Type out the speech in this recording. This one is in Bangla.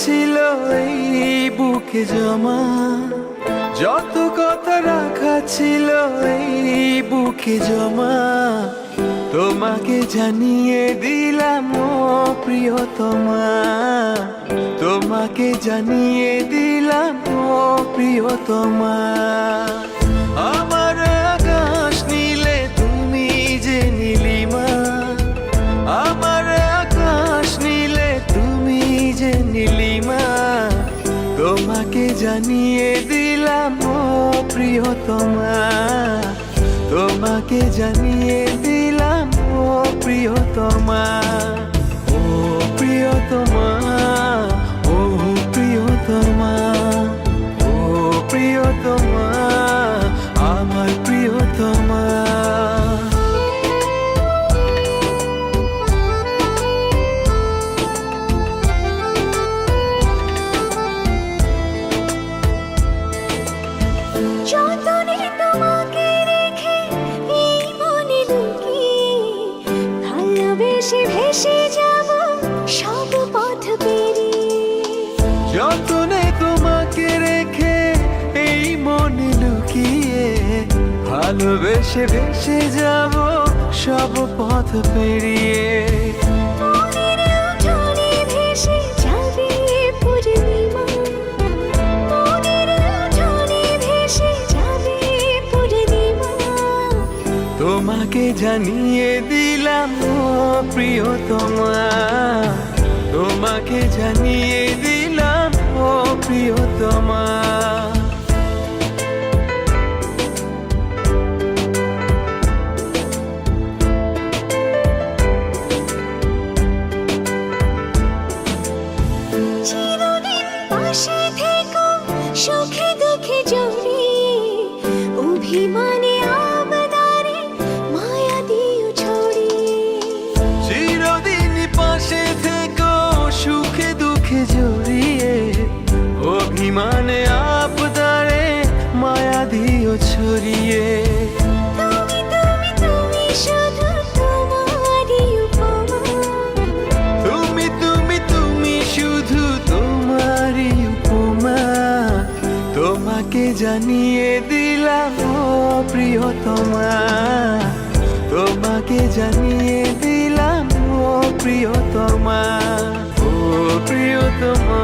ছিল এই বুকে জমা, যত কথা রাখা ছিল এই বুকে জমা, তোমাকে জানিয়ে দিলাম ও প্রিয়তমা, তোমাকে জানিয়ে দিলাম ও প্রিয়তমা। আমার আকাশ নীলে তুমি যে নীলিমা, আমার আকাশ নীলে তুমি যে নীলিমা, তোমাকে জানিয়ে দিলাম ও প্রিয়তমা, তোমাকে জানিয়ে দিলাম ও প্রিয়তমা। ও প্রিয়তমা, ও প্রিয়তমা, ও প্রিয়তমা, আমার প্রিয়তমা। যতনে তোমাকে রেখে এই মনে লুকিয়ে, ভালোবেসে ভেসে যাব সব পথ পেরিয়ে। যতনে তোমাকে রেখে এই মনে লুকিয়ে, ভালোবেসে ভেসে যাব সব পথ পেরিয়ে। মনের উঠোনে ভেসে যাবে পূর্ণিমা, মনের উঠোনে ভেসে যাবে পূর্ণিমা, তোমাকে জানিয়ে দিলাম ও প্রিয়তমা, তোমাকে জানিয়ে দিলাম ও প্রিয়তমা। চিরদিন পাশে থেকো সুখে দুঃখে জড়িয়ে, অভিমানে আবদারে মায়া দিও ছড়িয়ে। চিরদিন পাশে থেকো সুখে দুঃখে জড়িয়ে, অভিমানে আবদারে মায়া দিও ছড়িয়ে। তুমি তুমি তুমি শুধু তোমারই উপমা, তুমি তুমি তুমি শুধু তোমারই উপমা, তোমাকে জানিয়ে দিলাম ও প্রিয়তমা, তোমাকে জানিয়ে দিলাম ও প্রিয়তমা, ও প্রিয়তমা।